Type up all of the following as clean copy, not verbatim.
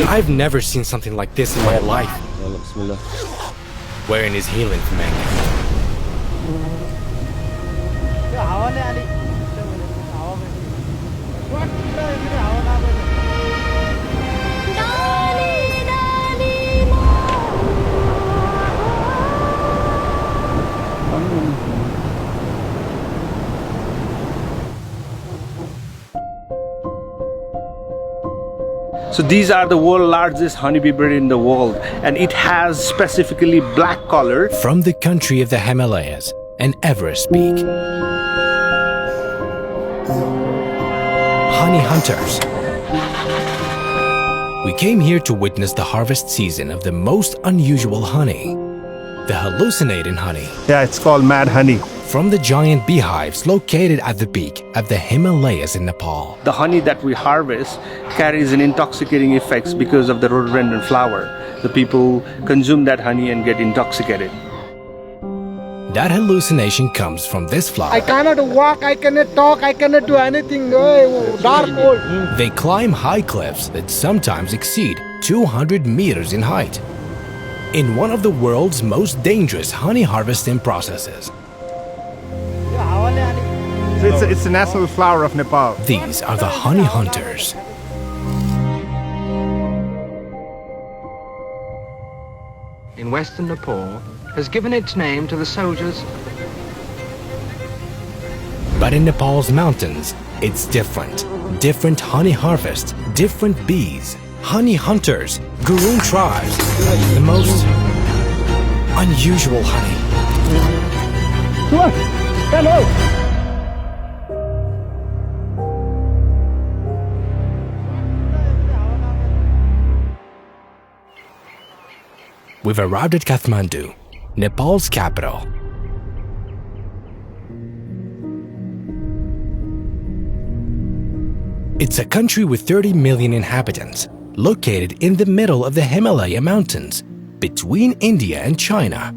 I've never seen something like this in my life. Wherein is healing for mankind. So these are the world's largest honeybee breed in the world, and it has specifically black color. From the country of the Himalayas and Everest Peak. Honey hunters. We came here to witness the harvest season of the most unusual honey, the hallucinating honey. Yeah, it's called mad honey. From the giant beehives located at the peak of the Himalayas in Nepal. The honey that we harvest carries an intoxicating effects because of the rhododendron flower. The people consume that honey and get intoxicated. That hallucination comes from this flower. I cannot walk, I cannot talk, I cannot do anything. Dark cold. They climb high cliffs that sometimes exceed 200 meters in height. In one of the world's most dangerous honey harvesting processes. So it's the national flower of Nepal. These are the honey hunters. In western Nepal has given its name to the soldiers. But in Nepal's mountains, it's different. Different honey harvest, different bees, honey hunters, Gurung tribes, the most unusual honey. We've arrived at Kathmandu, Nepal's capital. It's a country with 30 million inhabitants, located in the middle of the Himalaya mountains, between India and China.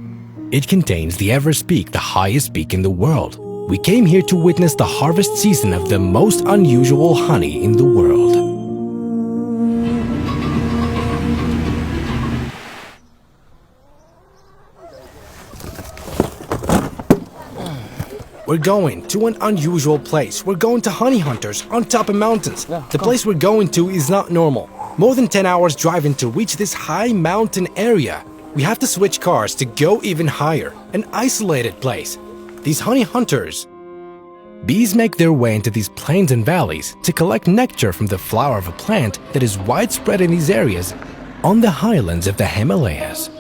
It contains the Everest Peak, the highest peak in the world. We came here to witness the harvest season of the most unusual honey in the world. We're going to an unusual place. We're going to honey hunters on top of mountains. The place we're going to is not normal. More than 10 hours driving to reach this high mountain area. We have to switch cars to go even higher, an isolated place. These honey hunters. Bees make their way into these plains and valleys to collect nectar from the flower of a plant that is widespread in these areas on the highlands of the Himalayas.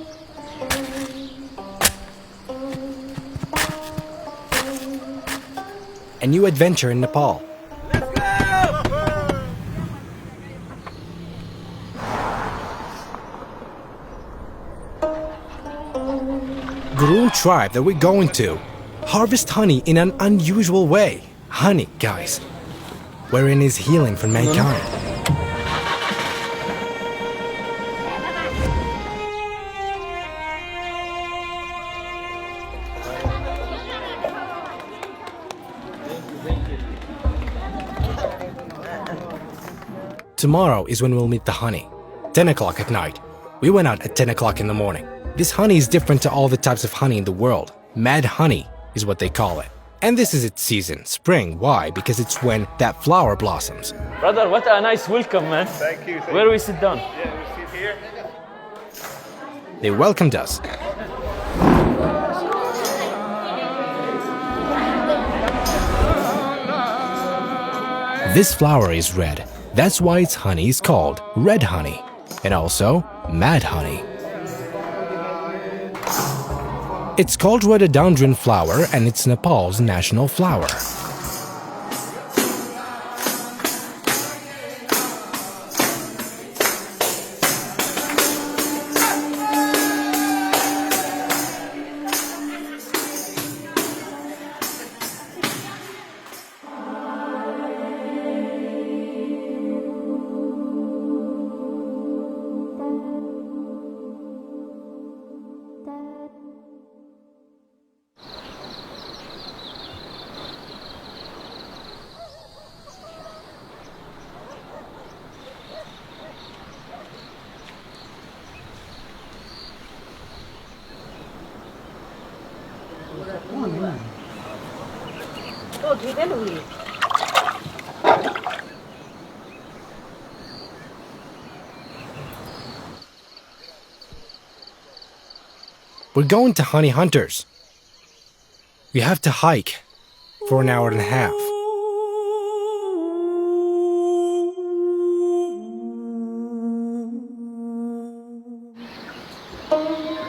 A new adventure in Nepal. Gurung tribe that we're going to. Harvest honey in an unusual way. Honey, guys. Wherein is healing for mankind. Tomorrow is when we'll meet the honey. 10 o'clock at night. We went out at 10 o'clock in the morning. This honey is different to all the types of honey in the world. Mad honey is what they call it. And this is its season, spring. Why? Because it's when that flower blossoms. Brother, what a nice welcome, man. Thank you. Where do we sit down? Yeah, we sit here. They welcomed us. This flower is red. That's why its honey is called red honey, and also mad honey. It's called rhododendron flower and it's Nepal's national flower. We're going to honey hunters. We have to hike for an hour and a half.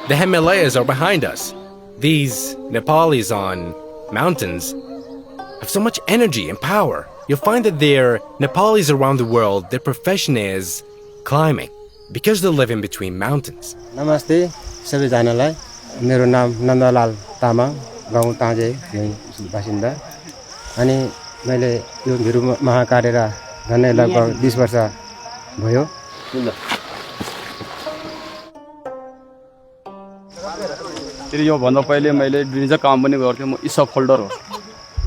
The Himalayas are behind us. These Nepalis on mountains have so much energy and power. You'll find that there are Nepalis around the world, their profession is climbing because they live in between mountains. Namaste, सबैजनालाई मेरो नाम नन्दलाल तामाङ गाउँ ताजे बासिन्दा अनि मैले यो भिरु महाकारेर झन्डै लगभग 20 वर्ष भयो फेरि यो भन्दा पहिले मैले ड्रिन्जर काम पनि गर्थेँ म इसा फोल्डर हो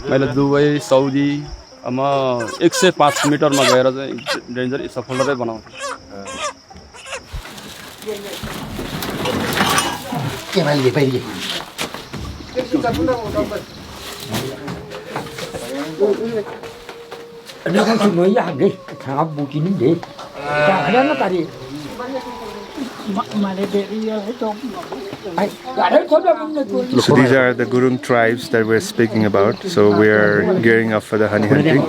मैले दुबई साउदी म 105 मिटरमा गएर चाहिँ ड्रिन्जर इसा फोल्डरै बनाउँथे के भाइले पहिले Nó không mới làm đi, thằng bù chín đi. Cả đó nó cả đi. Mà để đi hết trơn. So these are the Gurung tribes that we're speaking about. So we're gearing up for the honey hunting.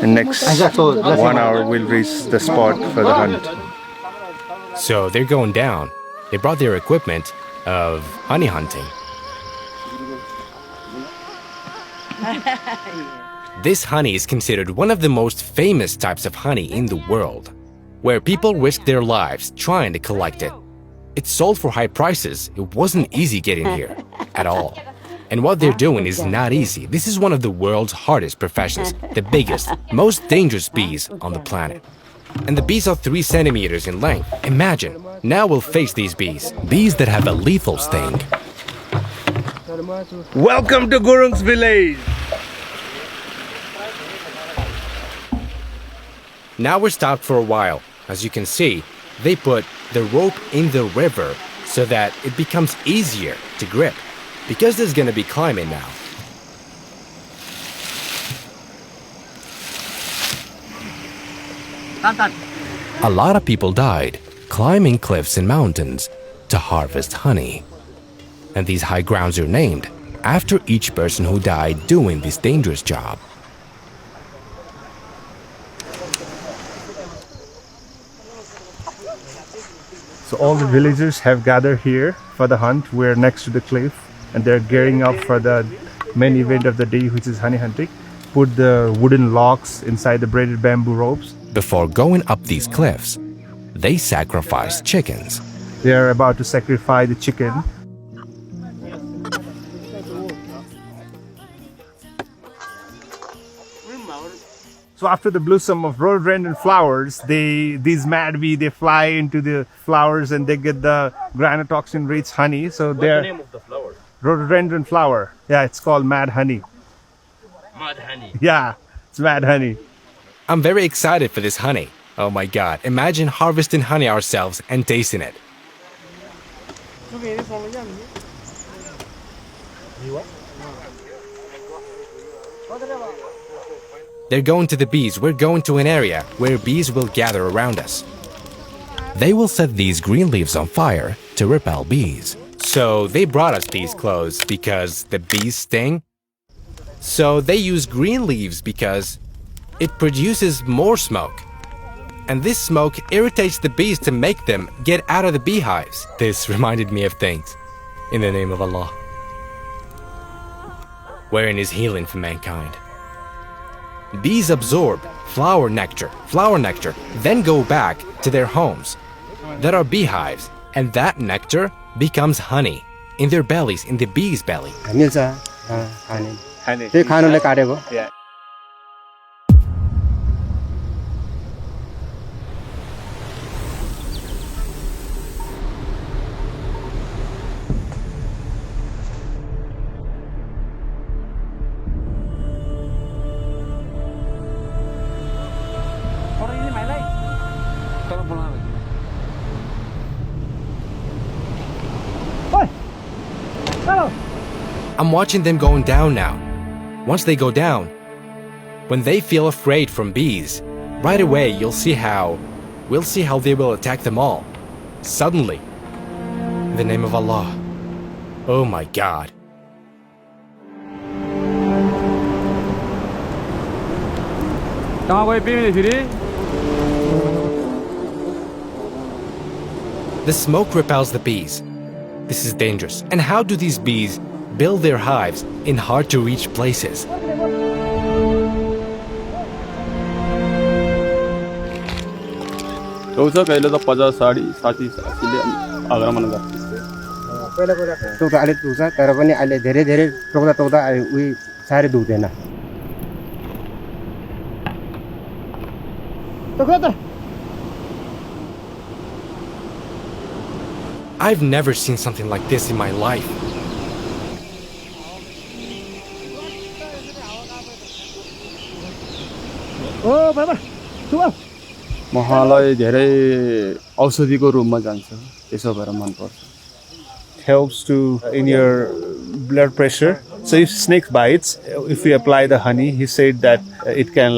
And next 1 hour we'll reach the spot for the hunt. So they're going down. They brought their equipment of honey hunting. This honey is considered one of the most famous types of honey in the world, where people risk their lives trying to collect it. It's sold for high prices. It wasn't easy getting here at all. And what they're doing is not easy. This is one of the world's hardest professions, the biggest, most dangerous bees on the planet. And the bees are 3 centimeters in length. Imagine, now we'll face these bees. Bees that have a lethal sting. Welcome to Gurung's village! Now we're stopped for a while. As you can see, they put the rope in the river so that it becomes easier to grip, because there's gonna be climbing now. A lot of people died climbing cliffs and mountains to harvest honey. And these high grounds are named after each person who died doing this dangerous job. So all the villagers have gathered here for the hunt. We're next to the cliff and they're gearing up for the main event of the day, which is honey hunting. Put the wooden locks inside the braided bamboo ropes. Before going up these cliffs, they sacrifice chickens. They are about to sacrifice the chicken. So after the blossom of rhododendron flowers, these mad bee, they fly into the flowers and they get the granotoxin-rich honey. So they're... What's the name of the flower? Rhododendron flower. Yeah, it's called mad honey. Mad honey. Yeah, it's mad honey. I'm very excited for this honey. Oh my God, imagine harvesting honey ourselves and tasting it. They're going to the bees. We're going to an area where bees will gather around us. They will set these green leaves on fire to repel bees. So they brought us these clothes because the bees sting. So they use green leaves because it produces more smoke. And this smoke irritates the bees to make them get out of the beehives. This reminded me of things. In the name of Allah. Wherein is healing for mankind. Bees absorb flower nectar, then go back to their homes that are beehives, and that nectar becomes honey in their bellies, in the bee's belly. honey. I'm watching them going down now. Once they go down, When they feel afraid from bees, right away we'll see how they will attack them all. Suddenly. In the name of Allah. Oh my God. The smoke repels the bees. This is dangerous. And how do these bees build their hives in hard-to-reach places? टोक्दा अलिक दुख्छ तर पनि अहिले धेरै धेरै टोक्दा उही साह्रै दुख्दैन I've never seen something like this in my life. मलाई धेरै औषधिको रूपमा जान्छ त्यसो भएर मन पर्छ Helps to in your blood pressure. So if snake bites, if we apply the honey, he said that it can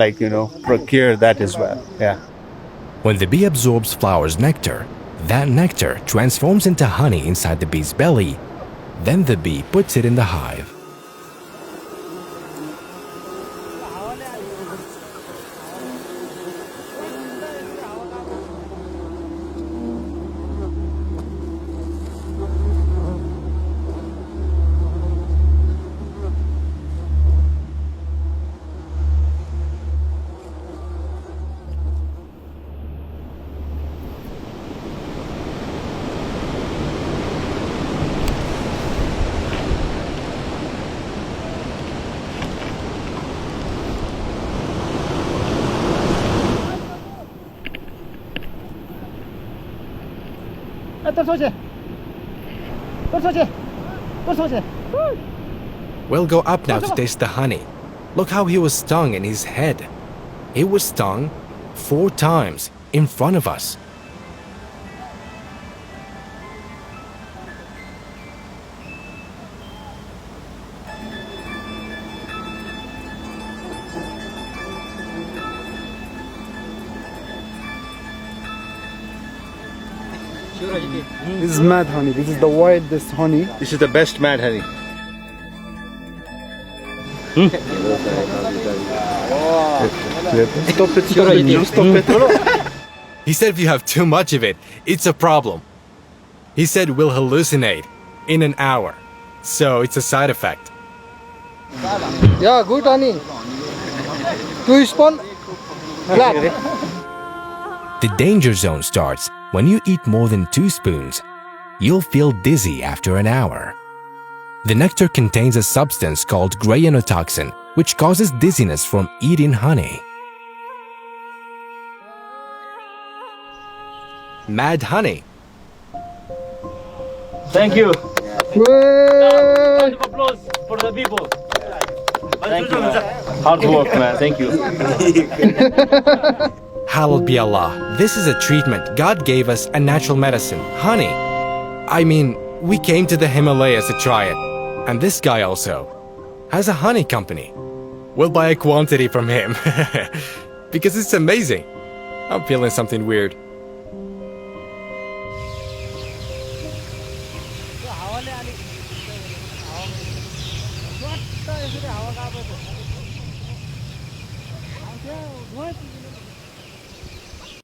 cure that as well. Yeah. When the bee absorbs flower's nectar, that nectar transforms into honey inside the bee's belly. Then the bee puts it in the hive. We'll go up now to taste the honey. Look how he was stung in his head. He was stung 4 times in front of us. This is mad honey. This is the wildest honey. This is the best mad honey. Stop it. He said if you have too much of it, it's a problem. He said we'll hallucinate in an hour. So it's a side effect. Yeah, good honey. 2 spoon. Black. The danger zone starts when you eat more than 2 spoons. You'll feel dizzy after an hour. The nectar contains a substance called granulotoxin, which causes dizziness from eating honey. Mad honey. Thank you. Round of applause for the people. Thank you, man. Hard work, man. Thank you. Hallowed be Allah. This is a treatment God gave us, a natural medicine, honey. I mean, we came to the Himalayas to try it. And this guy also has a honey company. We'll buy a quantity from him. Because it's amazing. I'm feeling something weird. What?